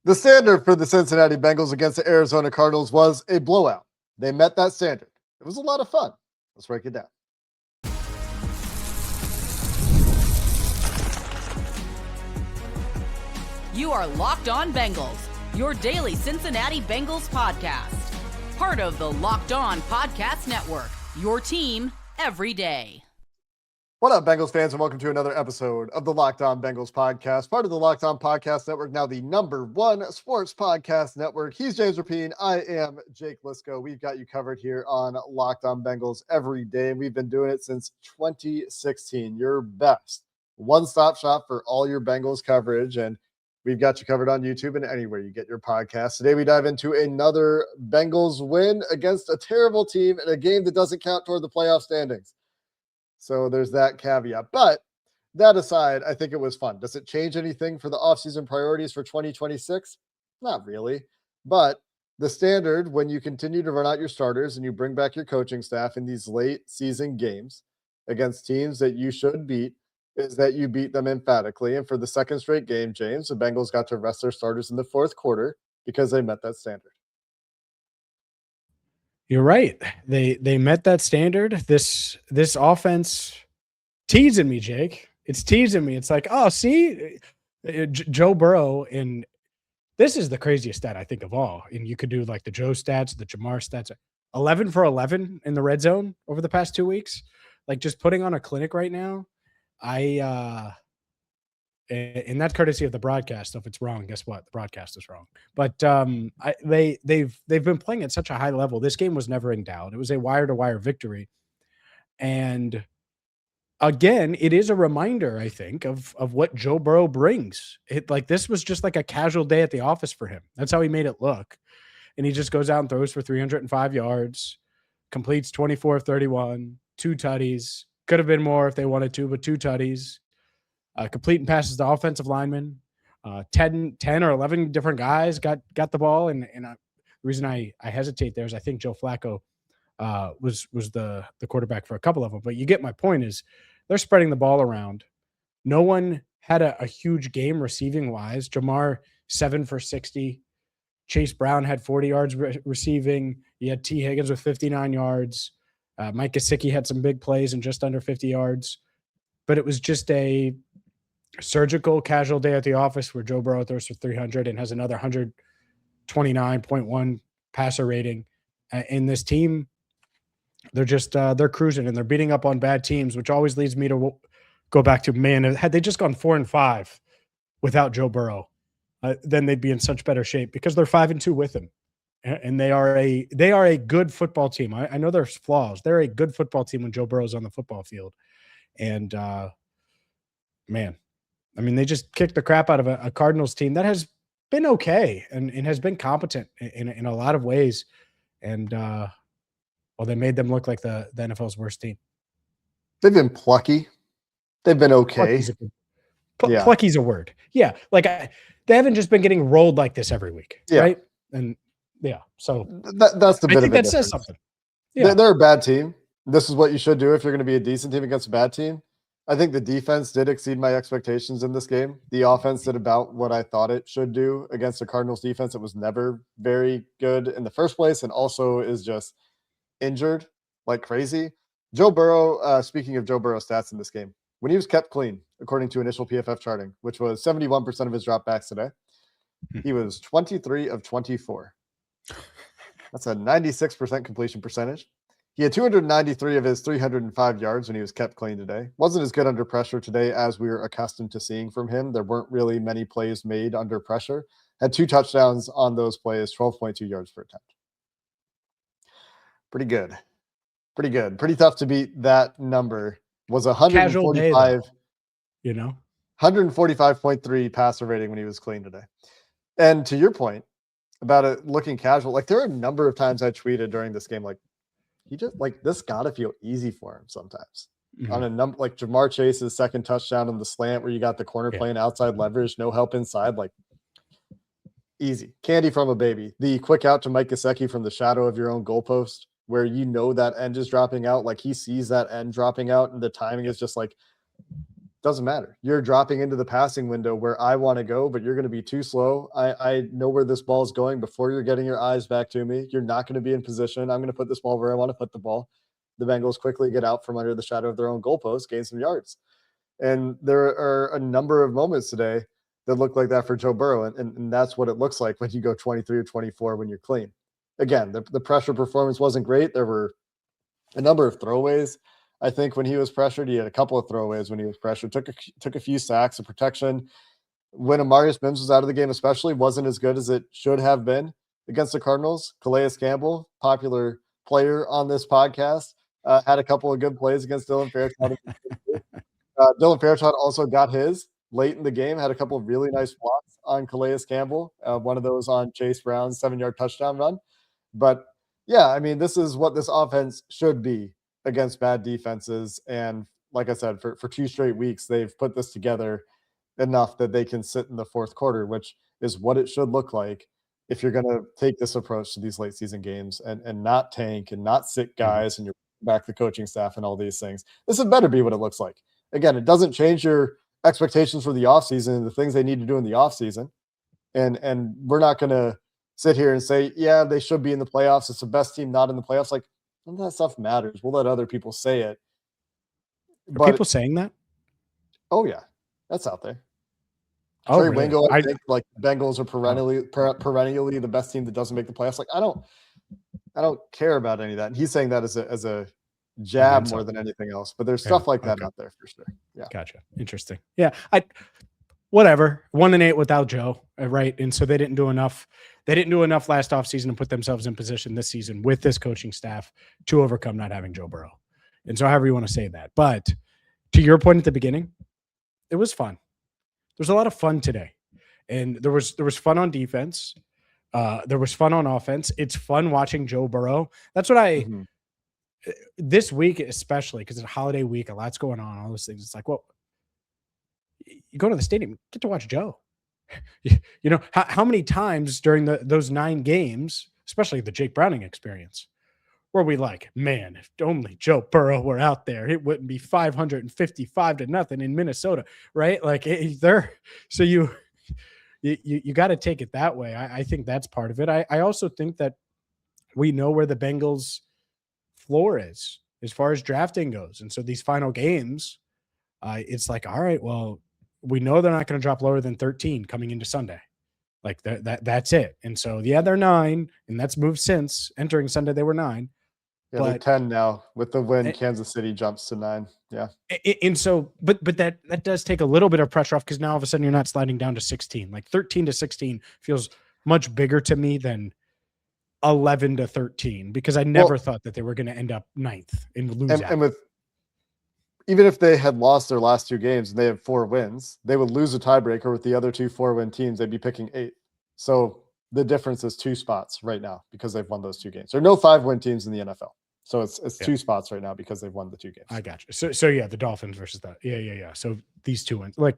The standard for the Cincinnati Bengals against the Arizona Cardinals was a blowout. They met that standard. It was a lot of fun. Let's break it down. You are Locked On Bengals, your daily Cincinnati Bengals podcast. Part of the Locked On Podcast Network, your team every day. What up, Bengals fans, and welcome to another episode of the Locked On Bengals podcast, part of the Locked On Podcast Network, now the #1 sports podcast network. He's James Rapien. I am Jake Liscow. We've got you covered here on Locked On Bengals every day. We've been doing it since 2016. Your best one-stop shop for all your Bengals coverage, and we've got you covered on YouTube and anywhere you get your podcast. Today, we dive into another Bengals win against a terrible team in a game that doesn't count toward the playoff standings. So there's that caveat. But that aside, I think it was fun. Does it change anything for the offseason priorities for 2026? Not really. But the standard, when you continue to run out your starters and you bring back your coaching staff in these late season games against teams that you should beat, is that you beat them emphatically. And for the second straight game, James, the Bengals got to rest their starters in the fourth quarter because they met that standard. You're right. They met that standard. This offense teasing me, Jake. It's teasing me. It's like, oh, see, Joe Burrow, and this is the craziest stat I think of all. And you could do like the Joe stats, the Jamar stats. 11 for 11 in the red zone over the past 2 weeks. Like just putting on a clinic right now. And that's courtesy of the broadcast. So if it's wrong, guess what? The broadcast is wrong. But they've been playing at such a high level. This game was never in doubt. It was a wire-to-wire victory. And again, it is a reminder, I think, of what Joe Burrow brings. This was just like a casual day at the office for him. That's how he made it look. And he just goes out and throws for 305 yards, completes 24 of 31, 2 tutties. Could have been more if they wanted to, but 2 tutties. Completing passes to offensive linemen. 10 or 11 different guys got the ball. And the reason I hesitate there is I think Joe Flacco was the quarterback for a couple of them. But you get my point is they're spreading the ball around. No one had a huge game receiving wise. Jamar, 7 for 60. Chase Brown had 40 yards receiving. You had T. Higgins with 59 yards. Mike Gesicki had some big plays and just under 50 yards. But it was just a surgical casual day at the office where Joe Burrow throws for 300 and has another 129.1 passer rating. In this team, they're cruising and they're beating up on bad teams, which always leads me to go back to, man, had they just gone 4-5 without Joe Burrow, then they'd be in such better shape because they're 5-2 with him. And they are a good football team. I know there's flaws. They're a good football team when Joe Burrow's on the football field. And man, I mean, they just kicked the crap out of a Cardinals team that has been okay and has been competent in a lot of ways. And they made them look like the NFL's worst team. They've been plucky. They've been okay. Plucky's a word. Yeah. Like they haven't just been getting rolled like this every week. Yeah. Right. And yeah. So that's the bit I think of it. That says something. Yeah. They're a bad team. This is what you should do if you're going to be a decent team against a bad team. I think the defense did exceed my expectations in this game. The offense did about what I thought it should do against the Cardinals defense. It was never very good in the first place and also is just injured like crazy. Joe Burrow, speaking of Joe Burrow stats in this game, when he was kept clean, according to initial PFF charting, which was 71% of his dropbacks today, he was 23 of 24. That's a 96% completion percentage. He had 293 of his 305 yards when he was kept clean today. Wasn't as good under pressure today as we were accustomed to seeing from him. There weren't really many plays made under pressure. Had 2 touchdowns on those plays, 12.2 yards per attempt. Pretty good. Pretty good. Pretty tough to beat that number. Was 145, day, though, 145.3 passer rating when he was clean today. And to your point about it looking casual, like there are a number of times I tweeted during this game, like, he just like this gotta feel easy for him sometimes. Mm-hmm. On a number like Jamar Chase's second touchdown on the slant where you got the corner playing outside leverage, no help inside, like easy. Candy from a baby. The quick out to Mike Gesicki from the shadow of your own goalpost where you know that end is dropping out, like he sees that end dropping out and the timing is just like Doesn't matter. You're dropping into the passing window where I want to go, but you're going to be too slow. I know where this ball is going before you're getting your eyes back to me. You're not going to be in position. I'm going to put this ball where I want to put the ball. The Bengals quickly get out from under the shadow of their own goalpost, gain some yards. And there are a number of moments today that look like that for Joe Burrow. And that's what it looks like when you go 23 or 24 when you're clean. Again, the pressure performance wasn't great. There were a number of throwaways. I think when he was pressured, he had a couple of throwaways when he was pressured, took a few sacks. The protection when Amarius Mims was out of the game especially wasn't as good as it should have been against the Cardinals. Calais Campbell, popular player on this podcast, had a couple of good plays against Dylan Fairchild. Dylan Fairchild also got his late in the game, had a couple of really nice blocks on Calais Campbell, one of those on Chase Brown's 7-yard touchdown run. But yeah, I mean, this is what this offense should be against bad defenses. And like I said, for 2 straight weeks, they've put this together enough that they can sit in the fourth quarter, which is what it should look like if you're going to take this approach to these late season games and not tank and not sit guys and you're back the coaching staff and all these things. This had better be what it looks like. Again, it doesn't change your expectations for the offseason and the things they need to do in the offseason. And we're not going to sit here and say, yeah, they should be in the playoffs. It's the best team not in the playoffs. Like, none of that stuff matters. We'll let other people say it. Are people saying that? Oh, yeah. That's out there. Oh, Trey really? Wingo, I think like Bengals are perennially the best team that doesn't make the playoffs. Like, I don't care about any of that. And he's saying that as a jab more than anything else. But there's stuff like that out there for sure. Yeah. Gotcha. Interesting. Yeah. Whatever. 1-8 without Joe, right? And so they didn't do enough. They didn't do enough last offseason to put themselves in position this season with this coaching staff to overcome not having Joe Burrow. And so however you want to say that. But to your point at the beginning, it was fun. There's a lot of fun today. And there was fun on defense. There was fun on offense. It's fun watching Joe Burrow. That's what this week, especially because it's a holiday week, a lot's going on, all those things. It's like, well, you go to the stadium, get to watch Joe. You know, how many times during those 9 games, especially the Jake Browning experience, were we like, man, if only Joe Burrow were out there, it wouldn't be 555-0 in Minnesota, right? Like so you got to take it that way. I think that's part of it. I also think that we know where the Bengals floor is as far as drafting goes. And so these final games, it's like, all right, well, we know they're not going to drop lower than 13 coming into Sunday. Like that's it. And so, yeah, they're 9, and that's moved since entering Sunday. They were 9. Yeah, they're 10 now with the win. Kansas City jumps to 9. Yeah. And so, but that does take a little bit of pressure off because now all of a sudden you're not sliding down to 16. Like 13-16 feels much bigger to me than 11-13 because I never thought that they were going to end up 9th and lose. And with even if they had lost their last 2 games and they have 4 wins, they would lose a tiebreaker with the other 2 4-win teams. They'd be picking 8. So the difference is 2 spots right now because they've won those 2 games. There are no 5-win teams in the NFL. So it's 2 spots right now because they've won the 2 games. I got you. So yeah, the Dolphins versus that. Yeah. So these 2 wins, like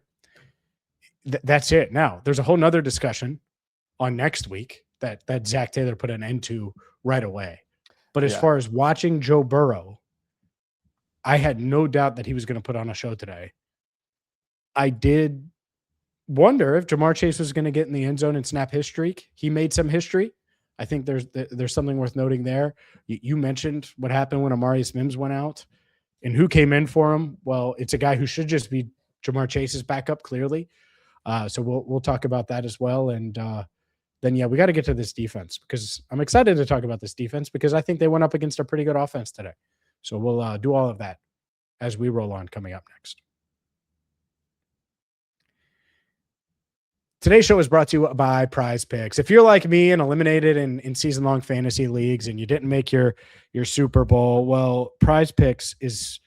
that's it. Now there's a whole nother discussion on next week that Zach Taylor put an end to right away. But as far as watching Joe Burrow, I had no doubt that he was going to put on a show today. I did wonder if Jamar Chase was going to get in the end zone and snap his streak. He made some history. I think there's something worth noting there. You mentioned what happened when Amarius Mims went out and who came in for him. Well, it's a guy who should just be Jamar Chase's backup, clearly. So we'll talk about that as well. And then, we got to get to this defense because I'm excited to talk about this defense because I think they went up against a pretty good offense today. So we'll do all of that as we roll on coming up next. Today's show is brought to you by Prize Picks. If you're like me and eliminated in season-long fantasy leagues and you didn't make your Super Bowl, well, Prize Picks is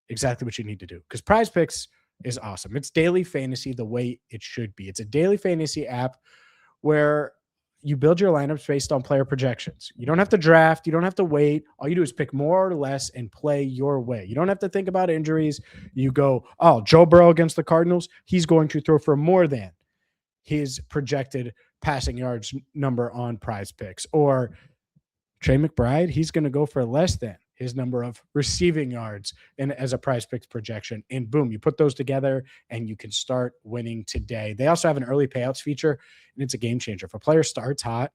exactly what you need to do because Prize Picks is awesome. It's daily fantasy the way it should be. It's a daily fantasy app where you build your lineups based on player projections. You don't have to draft. You don't have to wait. All you do is pick more or less and play your way. You don't have to think about injuries. You go, oh, Joe Burrow against the Cardinals, he's going to throw for more than his projected passing yards number on Prize Picks. Or Trey McBride, he's going to go for less than his number of receiving yards and as a prize picks projection. And boom, you put those together and you can start winning today. They also have an early payouts feature, and it's a game changer. If a player starts hot,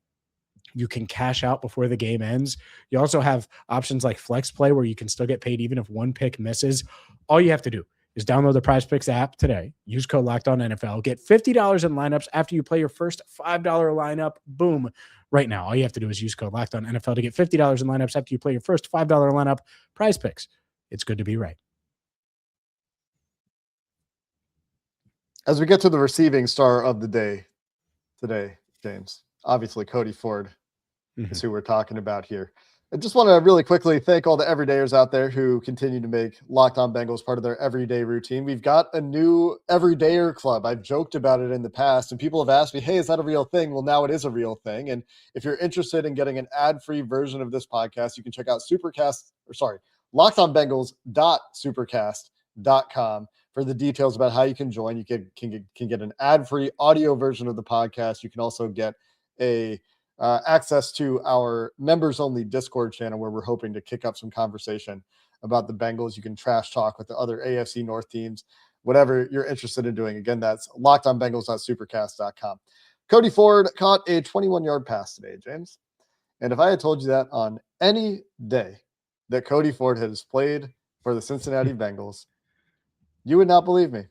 you can cash out before the game ends. You also have options like flex play where you can still get paid even if one pick misses. All you have to do is download the Prize Picks app today. Use code LOCKEDONNFL. Get $50 in lineups after you play your first $5 lineup. Boom. Right now, all you have to do is use code LOCKEDONNFL to get $50 in lineups after you play your first $5 lineup. Prize Picks. It's good to be right. As we get to the receiving star of the day today, James, obviously Cody Ford is who we're talking about here. I just want to really quickly thank all the everydayers out there who continue to make Locked On Bengals part of their everyday routine. We've got a new everydayer club. I've joked about it in the past, and people have asked me, hey, is that a real thing? Well, now it is a real thing. And if you're interested in getting an ad-free version of this podcast, you can check out LockedOnBengals.supercast.com for the details about how you can join. You can get an ad-free audio version of the podcast. You can also get access to our members-only Discord channel where we're hoping to kick up some conversation about the Bengals. You can trash talk with the other AFC North teams, whatever you're interested in doing. Again, that's LockedOnBengals.supercast.com. Cody Ford caught a 21-yard pass today, James. And if I had told you that on any day that Cody Ford has played for the Cincinnati Bengals, you would not believe me.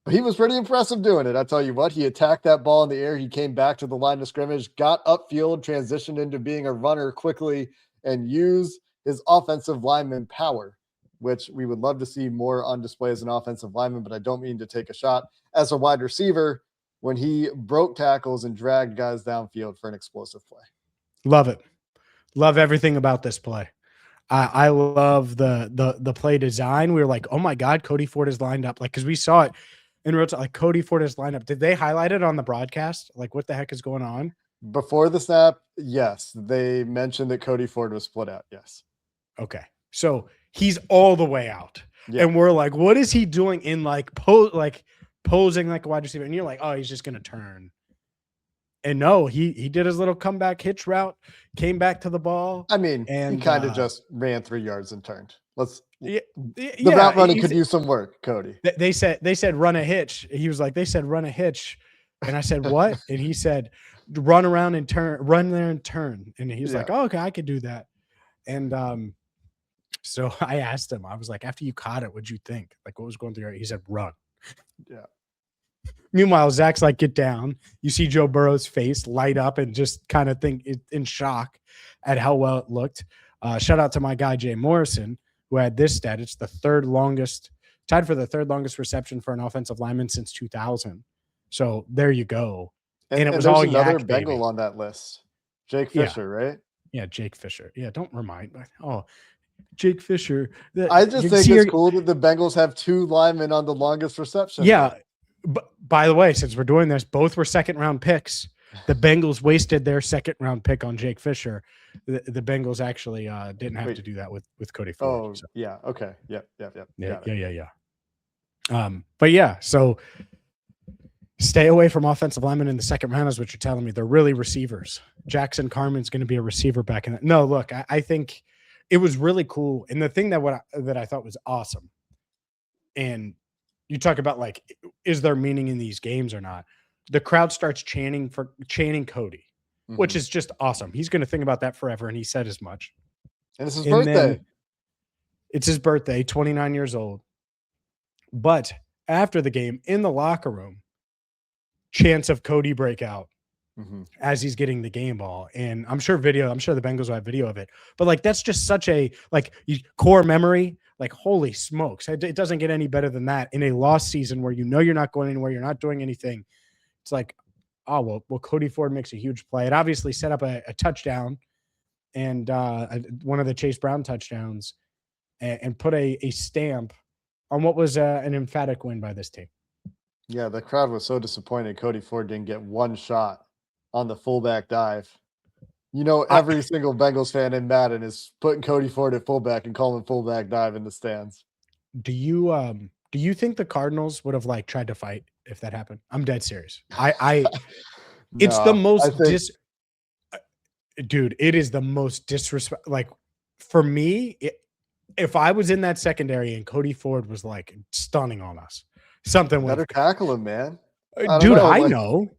But he was pretty impressive doing it. I tell you what, he attacked that ball in the air. He came back to the line of scrimmage, got upfield, transitioned into being a runner quickly, and used his offensive lineman power, which we would love to see more on display as an offensive lineman, but I don't mean to take a shot as a wide receiver when he broke tackles and dragged guys downfield for an explosive play. Love it. Love everything about this play. I love the play design. We were like, oh my God, Cody Ford is lined up. Like, because we saw it in real time, like Cody Ford is lined up. Did they highlight it on the broadcast? Like, what the heck is going on? Before the snap, yes. They mentioned that Cody Ford was split out. Yes. Okay. So he's all the way out. Yeah. And we're like, what is he doing in posing like a wide receiver? And you're like, oh, he's just going to turn. And no, he did his little comeback hitch route, came back to the ball. I mean, and he kind of just ran 3 yards and turned. The route running could use some work, Cody. They said run a hitch. He was like, they said run a hitch. And I said, what? And he said, run around and turn, run there and turn. And he was like, oh, okay, I could do that. And so I asked him, I was like, after you caught it, what'd you think? Like, what was going through your head? He said, run. Yeah. Meanwhile, Zach's like, get down. You see Joe Burrow's face light up and just kind of think in shock at how well it looked. Shout out to my guy, Jay Morrison, who had this stat. It's the tied for the third longest reception for an offensive lineman since 2000. So there you go. And it was all another Bengal on that list. Jake Fisher, right? Yeah, Jake Fisher. Yeah, don't remind me. Oh, Jake Fisher. I just think it's cool that the Bengals have 2 linemen on the longest reception. Yeah. But by the way, since we're doing this, both were second-round picks. The Bengals wasted their second-round pick on Jake Fisher. The Bengals actually didn't have to do that with Cody Ford. Oh, so. Yeah. Okay. Yep. Yeah. But yeah, so stay away from offensive linemen in the second round is what you're telling me. They're really receivers. Jackson Carman's going to be a receiver back in that. No, look, I think it was really cool. And the thing that I thought was awesome, and you talk about like, is there meaning in these games or not? The crowd starts chanting Cody, which is just awesome. He's going to think about that forever. And he said as much. And it's his birthday. It's his birthday, 29 years old. But after the game in the locker room, chance of Cody breakout as he's getting the game ball. And I'm sure the Bengals will have video of it, but like, that's just such a core memory. Like, holy smokes. It doesn't get any better than that in a lost season where you're not going anywhere. You're not doing anything. It's like, oh, well, Cody Ford makes a huge play. It obviously set up a touchdown and one of the Chase Brown touchdowns and put a stamp on what was an emphatic win by this team. Yeah, the crowd was so disappointed Cody Ford didn't get one shot on the fullback dive. Every single Bengals fan in Madden is putting Cody Ford at fullback and calling fullback dive in the stands. Do you think the Cardinals would have tried to fight if that happened? I'm dead serious. It's the most dude, it is the most disrespect. Like, for me, if I was in that secondary and Cody Ford was like stunning on us, something Better would tackle him, man. dude. Know, I like, know.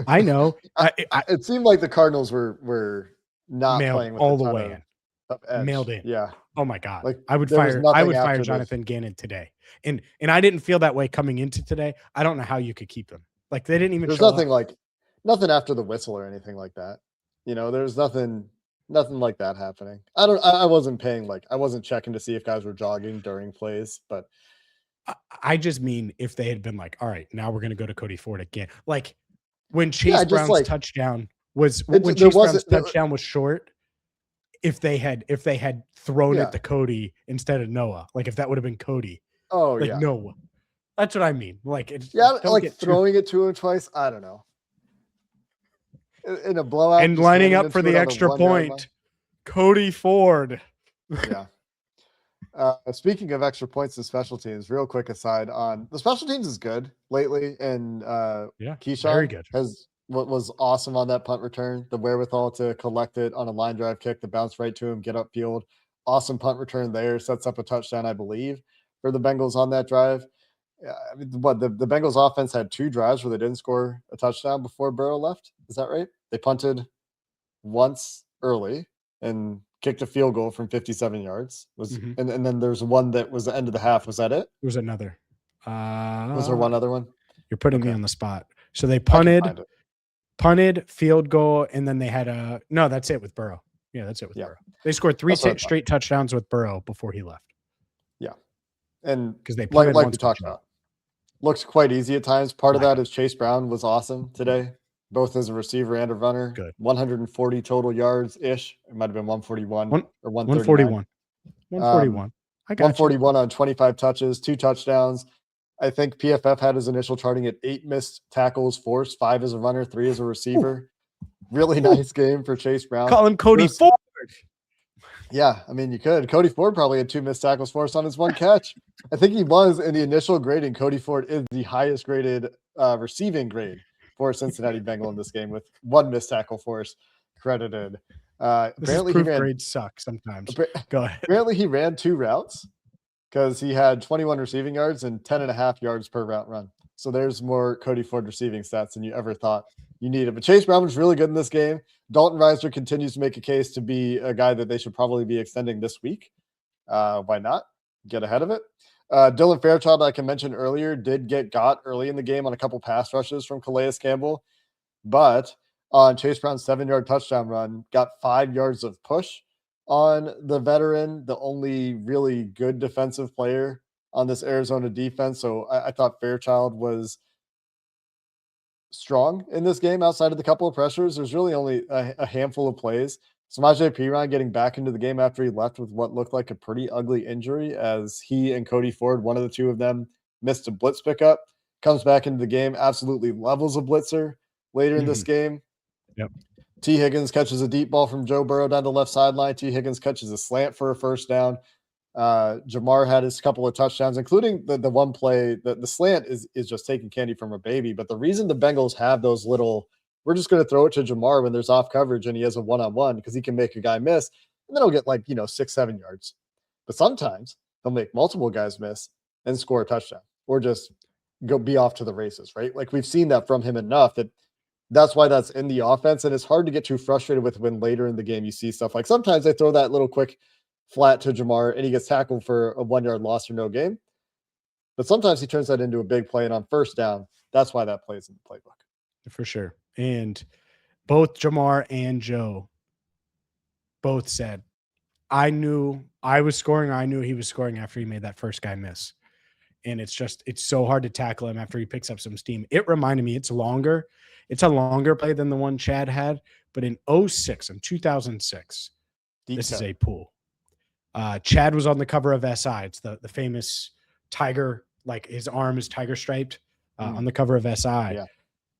I know. It seemed like the Cardinals were not Mailed playing with all a the ton way in. of edge. Mailed in. Yeah. Oh my God. Like I would there was fire nothing after Jonathan Gannon today. And I didn't feel that way coming into today. I don't know how you could keep them. Like they didn't even There's show nothing up. like nothing after the whistle or anything like that. There's nothing like that happening. I wasn't I wasn't checking to see if guys were jogging during plays, but I just mean if they had been like, all right, now we're gonna go to Cody Ford again. Like when Chase Brown's touchdown was short, if they had thrown it to Cody instead of Noah, like if that would have been Cody. Oh like, yeah. No. That's what I mean. Like it's like throwing it to him twice. I don't know. In a blowout and lining up for the extra point. Cody Ford. Yeah. Speaking of extra points and special teams, real quick aside on the special teams is good lately, and Keyshawn very good. has what was awesome on that punt return, the wherewithal to collect it on a line drive kick that bounced right to him, get upfield. Awesome punt return there, sets up a touchdown, I believe, for the Bengals on that drive. I mean, the Bengals offense had 2 drives where they didn't score a touchdown before Burrow left. Is that right? They punted once early and kicked a field goal from 57 yards. And then there's one that was the end of the half. Was that it? There was another. Was there one other one? You're putting me on the spot. So they punted, field goal, and then they had no, that's it with Burrow. Yeah, that's it with Burrow. They scored 3 straight touchdowns with Burrow before he left. Yeah. And because they punted like we talked about, looks quite easy at times. Part of that is Chase Brown was awesome today, both as a receiver and a runner. Good. 140 total yards ish. It might have been 141 or 141. 141. I got 141 on 25 touches, 2 touchdowns. I think PFF had his initial charting at 8 missed tackles forced, 5 as a runner, 3 as a receiver. Really nice game for Chase Brown. Call him Cody Ford. Yeah, I mean, you could. Cody Ford probably had 2 missed tackles forced on his 1 catch. I think he was in the initial grading. Cody Ford is the highest graded receiving grade for Cincinnati Bengal in this game, with 1 missed tackle force credited. Apparently, grades suck sometimes. Go ahead. Apparently, he ran 2 routes because he had 21 receiving yards and 10.5 yards per route run. So there's more Cody Ford receiving stats than you ever thought you needed. But Chase Brown was really good in this game. Dalton Risner continues to make a case to be a guy that they should probably be extending this week. Why not? Get ahead of it. Dylan Fairchild, like I mentioned earlier, did get got early in the game on a couple pass rushes from Calais Campbell. But on Chase Brown's 7-yard touchdown run, got 5 yards of push on the veteran, the only really good defensive player on this Arizona defense. So I thought Fairchild was strong in this game outside of the couple of pressures. There's really only a handful of plays. Samaje Perine getting back into the game after he left with what looked like a pretty ugly injury, as he and Cody Ford, one of the 2 of them, missed a blitz pickup, comes back into the game, absolutely levels a blitzer later in this game. Yep. T. Higgins catches a deep ball from Joe Burrow down the left sideline. T. Higgins catches a slant for a first down. Jamar had his couple of touchdowns, including the one play. The slant is just taking candy from a baby. But the reason the Bengals have those little, we're just going to throw it to Jamar when there's off coverage and he has a one-on-one, because he can make a guy miss, and then he'll get 6-7 yards. But sometimes they'll make multiple guys miss and score a touchdown, or just be off to the races, right? Like we've seen that from him enough that's why that's in the offense. And it's hard to get too frustrated with when later in the game you see stuff like sometimes they throw that little quick flat to Jamar and he gets tackled for a 1-yard loss or no gain. But sometimes he turns that into a big play, and on first down, that's why that plays in the playbook. For sure. And both Jamar and Joe both said, I knew I was scoring. I knew he was scoring after he made that first guy miss. And it's so hard to tackle him after he picks up some steam. It reminded me, it's a longer play than the one Chad had, but in 2006, this is a pool. Chad was on the cover of SI. It's the famous tiger, like his arm is tiger striped on the cover of SI. Yeah.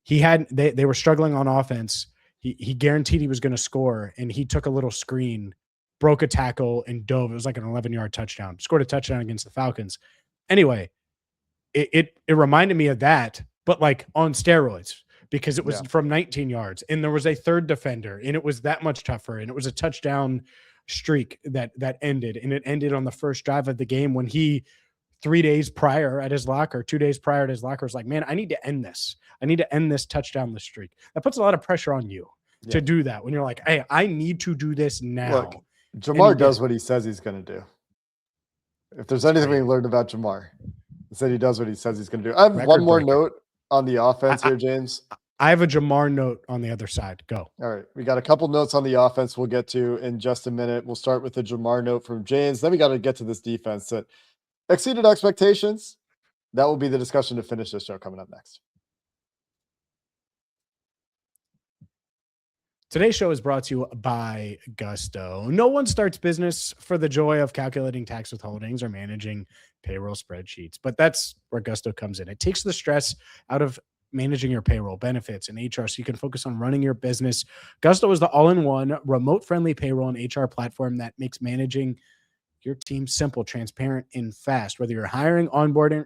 He had, they were struggling on offense. He guaranteed he was going to score, and he took a little screen, broke a tackle, and dove. It was like an 11-yard touchdown. Scored a touchdown against the Falcons. Anyway, it reminded me of that, but like on steroids, because it was from 19 yards, and there was a third defender, and it was that much tougher, and it was a touchdown streak that ended, and it ended on the first drive of the game when he 3 days prior at his locker, 2 days prior at his locker was like, man, I need to end this. I need to end this touchdown-less streak. That puts a lot of pressure on you to do that when you're like, hey, I need to do this now. Look, Jamar does what he says he's going to do. If there's anything we learned about Jamar, he said he does what he says he's going to do. I have one more note on the offense here, James. I have a Jamar note on the other side. Go. All right. We got a couple notes on the offense we'll get to in just a minute. We'll start with the Jamar note from James. Then we got to get to this defense that exceeded expectations. That will be the discussion to finish this show coming up next. Today's show is brought to you by Gusto. No one starts business for the joy of calculating tax withholdings or managing payroll spreadsheets, but that's where Gusto comes in. It takes the stress out of managing your payroll, benefits, and HR so you can focus on running your business. Gusto is the all-in-one remote-friendly payroll and HR platform that makes managing your team simple, transparent, and fast. Whether you're hiring, onboarding,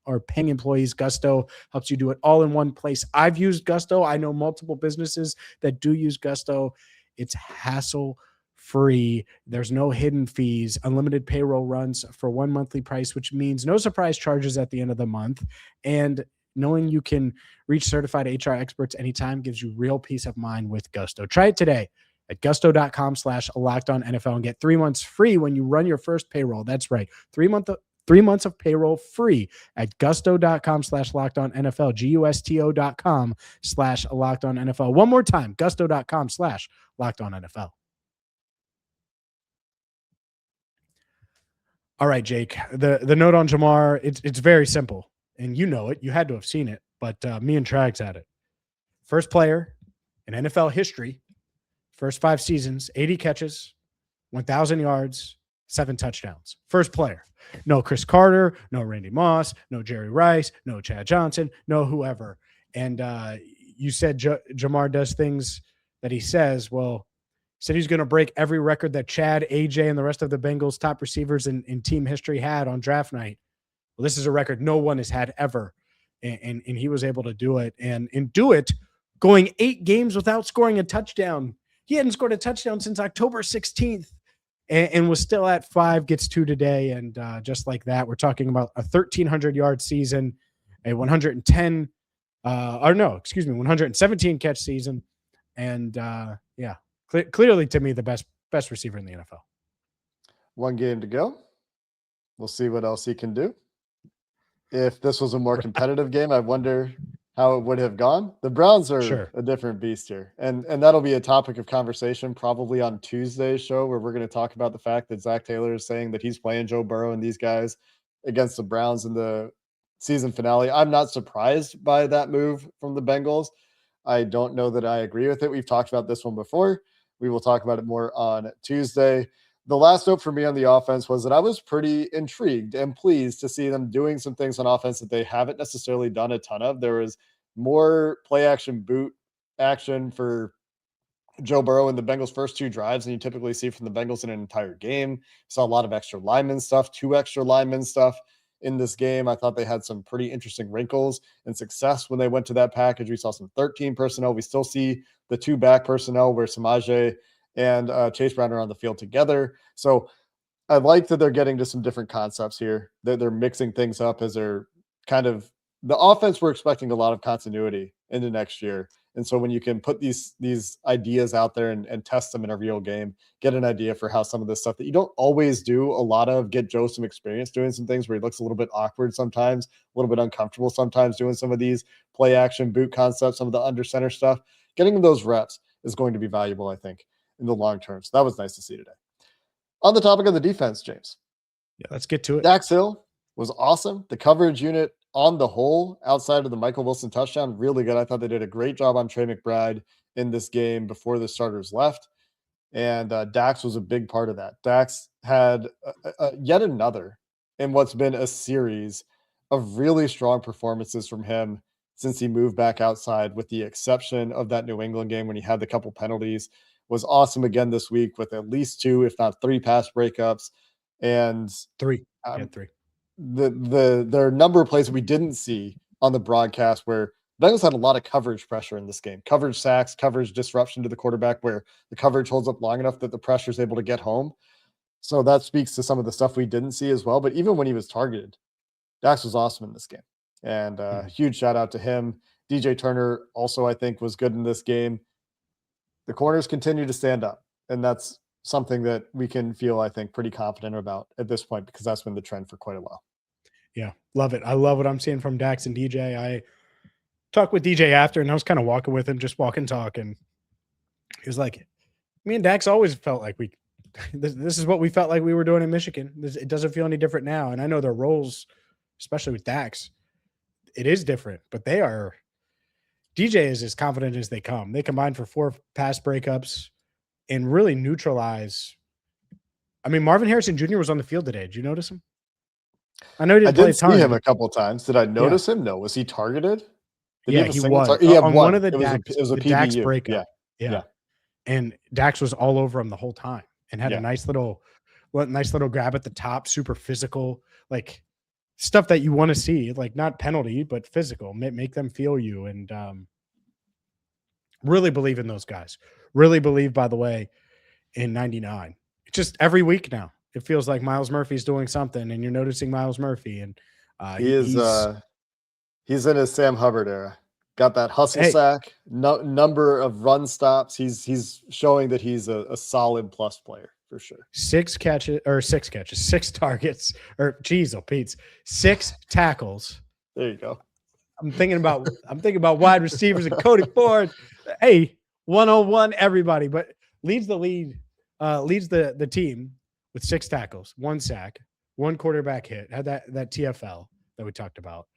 or paying employees, Gusto helps you do it all in one place. I've used Gusto. I know multiple businesses that do use Gusto. It's hassle-free. There's no hidden fees, unlimited payroll runs for one monthly price, which means no surprise charges at the end of the month. And knowing you can reach certified HR experts anytime gives you real peace of mind with Gusto. Try it today at gusto.com/LockedOnNFL and get 3 months free when you run your first payroll. That's right. 3 months of payroll free at gusto.com/LockedOnNFL, gusto.com/LockedOnNFL. One more time, gusto.com/LockedOnNFL. All right, Jake, the note on Jamar, it's very simple, and you know it. You had to have seen it, but me and Trags had it. First player in NFL history, first 5 seasons, 80 catches, 1,000 yards, 7 touchdowns. First player. No Chris Carter, no Randy Moss, no Jerry Rice, no Chad Johnson, no whoever. And you said Jamar does things that he says. Well, he said he's going to break every record that Chad, AJ, and the rest of the Bengals top receivers in team history had on draft night. Well, this is a record no one has had ever. And he was able to do it. And do it going 8 games without scoring a touchdown. He hadn't scored a touchdown since October 16th. And was still at 5, gets 2 today. And just like that, we're talking about a 1,300-yard season, a 117 catch season. And clearly to me, the best receiver in the NFL. 1 game to go. We'll see what else he can do. If this was a more competitive game, I wonder how it would have gone. The Browns are a different beast here. And that'll be a topic of conversation probably on Tuesday's show, where we're going to talk about the fact that Zach Taylor is saying that he's playing Joe Burrow and these guys against the Browns in the season finale. I'm not surprised by that move from the Bengals. I don't know that I agree with it. We've talked about this one before. We will talk about it more on Tuesday. The last note for me on the offense was that I was pretty intrigued and pleased to see them doing some things on offense that they haven't necessarily done a ton of. There was more play action boot action for Joe Burrow in the Bengals' first 2 drives than you typically see from the Bengals in an entire game. Saw a lot of extra lineman stuff, 2 extra lineman stuff in this game. I thought they had some pretty interesting wrinkles and success when they went to that package. We saw some 13 personnel. We still see the 2 back personnel where Samaje and Chase Brown are on the field together. So I like that they're getting to some different concepts here. They're mixing things up as they're kind of the offense. We're expecting a lot of continuity into next year. And so when you can put these ideas out there and test them in a real game, get an idea for how some of this stuff that you don't always do a lot of, get Joe some experience doing some things where he looks a little bit awkward sometimes, a little bit uncomfortable sometimes doing some of these play action boot concepts, some of the under center stuff. Getting him those reps is going to be valuable, I think, in the long term. So that was nice to see today. On the topic of the defense, James. Yeah, let's get to it. Dax Hill was awesome. The coverage unit on the whole, outside of the Michael Wilson touchdown, really good. I thought they did a great job on Trey McBride in this game before the starters left. And Dax was a big part of that. Dax had yet another in what's been a series of really strong performances from him since he moved back outside, with the exception of that New England game when he had the couple penalties. Was awesome again this week with at least 2, if not 3 pass breakups. And 3. 3. There are a number of plays we didn't see on the broadcast where Bengals had a lot of coverage pressure in this game, coverage sacks, coverage disruption to the quarterback, where the coverage holds up long enough that the pressure is able to get home. So that speaks to some of the stuff we didn't see as well. But even when he was targeted, Dax was awesome in this game. And huge shout out to him. DJ Turner also, I think, was good in this game. The corners continue to stand up. And that's something that we can feel, I think, pretty confident about at this point, because that's been the trend for quite a while. Yeah, love it. I love what I'm seeing from Dax and DJ. I talked with DJ after, and I was kind of walking with him, just walk and talk. And he was like, me and Dax always felt like this is what we felt like we were doing in Michigan. It doesn't feel any different now. And I know their roles, especially with Dax, it is different, but DJ is as confident as they come. They combined for 4 pass breakups and really neutralize. I mean, Marvin Harrison Jr. was on the field today. Did you notice him? I know he didn't play a ton. See him a couple times. Did I notice him? No. Was he targeted? He was. He had one of the Dax breakup. Yeah. And Dax was all over him the whole time and had a nice little grab at the top, super physical, like stuff that you want to see, like not penalty, but physical, make them feel you. And really believe in those guys. Really believe, by the way, in 99. It's just every week now. It feels like Myles Murphy's doing something, and you're noticing Myles Murphy. And he's in his Sam Hubbard era. Got that hustle sack, number of run stops. He's showing that he's a solid plus player for sure. 6 targets, or geez, oh Pete's 6 tackles. There you go. I'm thinking about wide receivers and Cody Ford. Hey, 101 everybody, but leads the team with 6 tackles, 1 sack, 1 quarterback hit. Had that TFL that we talked about.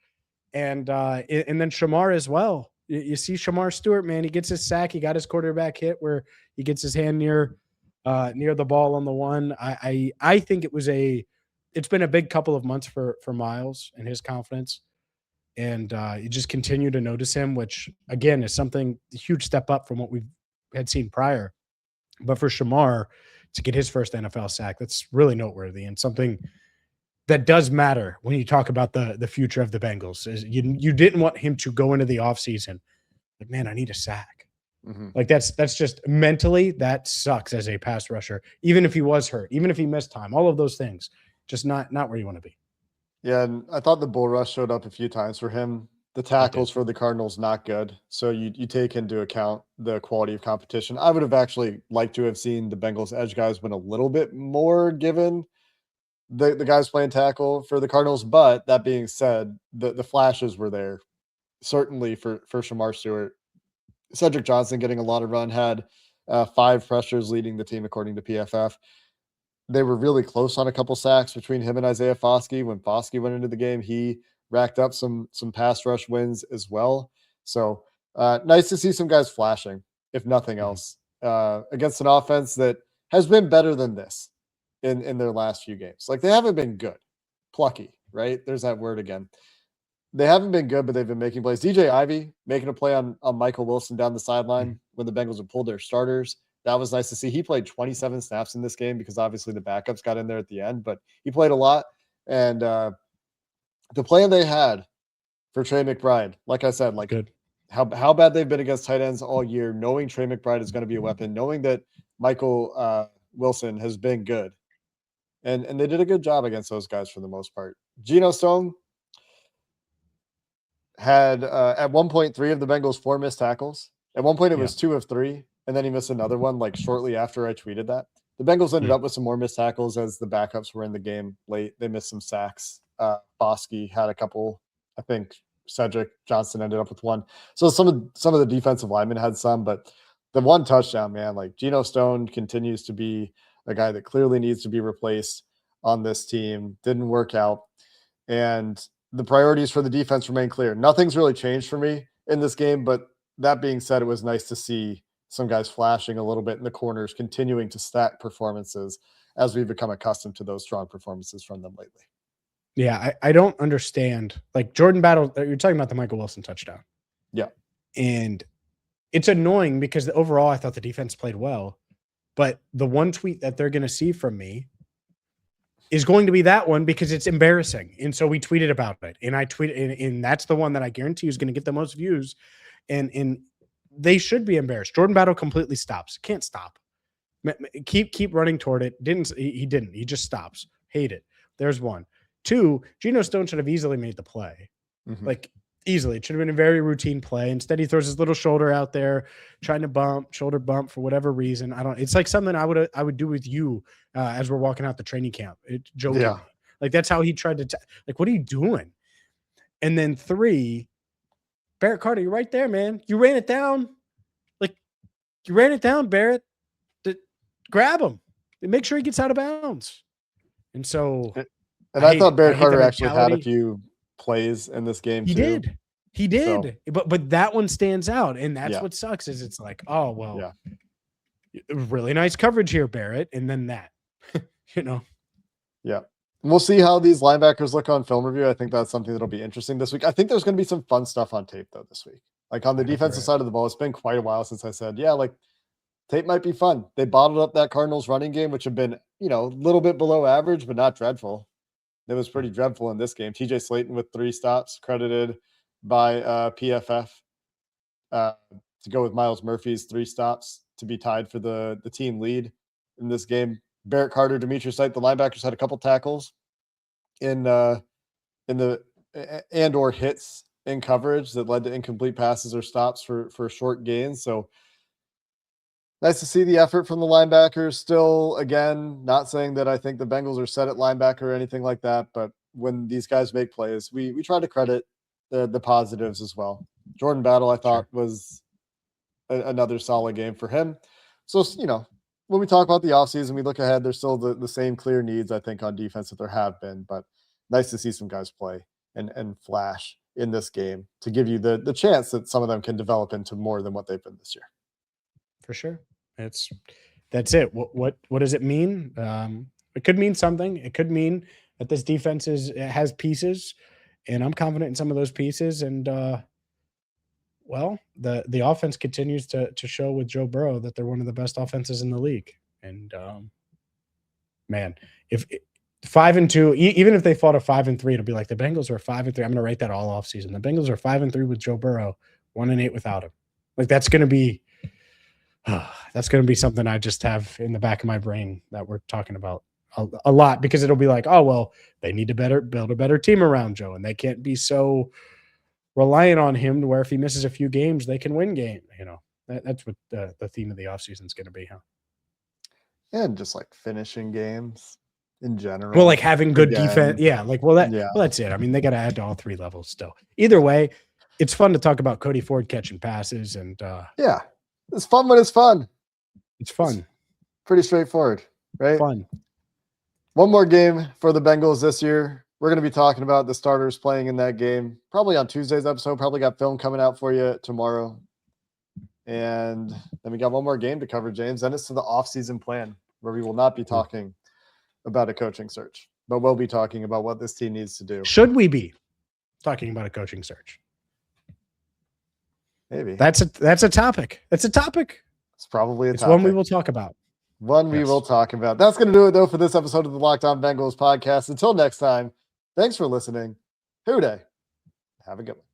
And then Shamar as well. You see Shamar Stewart, man, he gets his sack. He got his quarterback hit where he gets his hand near the ball on the one. I think it's been a big couple of months for Myles and his confidence. And you just continue to notice him, which again is a huge step up from what we had seen prior. But for Shamar to get his first NFL sack, that's really noteworthy and something that does matter when you talk about the future of the Bengals. Is you didn't want him to go into the offseason like, man, I need a sack. Mm-hmm. Like that's just mentally, that sucks as a pass rusher, even if he was hurt, even if he missed time, all of those things, just not where you want to be. Yeah, and I thought the bull rush showed up a few times for him. The tackles for the Cardinals, not good. So you take into account the quality of competition. I would have actually liked to have seen the Bengals edge guys win a little bit more given the guys playing tackle for the Cardinals. But that being said, the flashes were there, certainly for Shamar Stewart. Cedric Johnson getting a lot of run, had 5 pressures leading the team according to PFF. They were really close on a couple sacks between him and Isaiah Foskey. When Foskey went into the game, he racked up some pass rush wins as well. So nice to see some guys flashing, if nothing else, against an offense that has been better than this in their last few games. Like, they haven't been good. Plucky, right? There's that word again. They haven't been good, but they've been making plays. DJ Ivey making a play on Michael Wilson down the sideline when the Bengals had pulled their starters. That was nice to see. He played 27 snaps in this game because obviously the backups got in there at the end, but he played a lot. And the plan they had for Trey McBride, like I said, like good. How bad they've been against tight ends all year, knowing Trey McBride is going to be a weapon, knowing that Michael Wilson has been good. And they did a good job against those guys for the most part. Geno Stone had at one point 3 of the Bengals 4 missed tackles. At one point it was 2 of 3, and then he missed another one like shortly after I tweeted that. The Bengals ended up with some more missed tackles as the backups were in the game late. They missed some sacks. Foskey had a couple. I think Cedric Johnson ended up with 1. So some of the defensive linemen had some, but the 1 touchdown, man, like Geno Stone continues to be a guy that clearly needs to be replaced on this team. Didn't work out. And the priorities for the defense remain clear. Nothing's really changed for me in this game, but that being said, it was nice to see some guys flashing a little bit in the corners, continuing to stack performances as we've become accustomed to those strong performances from them lately. Yeah, I don't understand. Like Jordan Battle, you're talking about the Michael Wilson touchdown. Yeah. And it's annoying because overall I thought the defense played well. But the one tweet that they're going to see from me is going to be that one because it's embarrassing. And so we tweeted about it. And I tweeted, and that's the one that I guarantee is going to get the most views. And they should be embarrassed. Jordan Battle completely stops. Can't stop. Keep running toward it. He didn't. He just stops. Hate it. There's one. Two, Geno Stone should have easily made the play. Like easily. It should have been a very routine play. Instead, he throws his little shoulder out there, trying to shoulder bump for whatever reason. It's like something I would do with you as we're walking out the training camp. Joking. Yeah. Like that's how he tried to like, what are you doing? And then three, Barrett Carter, you're right there, man. You ran it down. Like you ran it down, Barrett. Grab him. Make sure he gets out of bounds. And so I thought Barrett Carter actually had a few plays in this game. He did. So, but that one stands out. And that's what sucks is it's like, oh, well, really nice coverage here, Barrett. And then that, Yeah. We'll see how these linebackers look on film review. I think that's something that'll be interesting this week. I think there's going to be some fun stuff on tape though this week. Like on the defensive side of the ball, it's been quite a while since I said, like tape might be fun. They bottled up that Cardinals running game, which had been, a little bit below average, but not dreadful. It was pretty dreadful in this game. TJ Slayton with 3 stops, credited by PFF to go with Myles Murphy's 3 stops to be tied for the team lead in this game. Barrett Carter, Demetrius, the linebackers had a couple tackles in the and/or hits in coverage that led to incomplete passes or stops for short gains. So nice to see the effort from the linebackers. Still, again, not saying that I think the Bengals are set at linebacker or anything like that, but when these guys make plays, we try to credit the positives as well. Jordan Battle, I thought, was another solid game for him. So, when we talk about the offseason, we look ahead, there's still the same clear needs, I think, on defense that there have been, but nice to see some guys play and flash in this game to give you the chance that some of them can develop into more than what they've been this year. For sure. That's it. What does it mean? It could mean something. It could mean that this defense has pieces, and I'm confident in some of those pieces. And the offense continues to show with Joe Burrow that they're one of the best offenses in the league. And man, if 5-2, even if they fought a 5-3, it'll be like the Bengals are 5-3. I'm going to write that all off season. The Bengals are 5-3 with Joe Burrow, 1-8 without him. Like that's going to be something I just have in the back of my brain that we're talking about a lot, because it'll be like, oh, well, they need to build a better team around Joe, and they can't be so reliant on him to where if he misses a few games, they can win game. That's what the theme of the offseason is going to be, huh? And just like finishing games in general. Well, like having good defense. Yeah. Like, well, that's it. I mean, they got to add to all 3 levels still. Either way, it's fun to talk about Cody Ford catching passes and it's fun when it's fun. It's fun. It's pretty straightforward, right? Fun. One more game for the Bengals this year. We're going to be talking about the starters playing in that game, probably on Tuesday's episode. Probably got film coming out for you tomorrow. And then we got one more game to cover, James. Then it's to the offseason plan, where we will not be talking about a coaching search, but we'll be talking about what this team needs to do. Should we be talking about a coaching search? Maybe. That's a topic. It's a topic. It's probably a topic. It's one we will talk about. We will talk about. That's going to do it, though, for this episode of the Locked On Bengals podcast. Until next time, thanks for listening. Hoo day. Have a good one.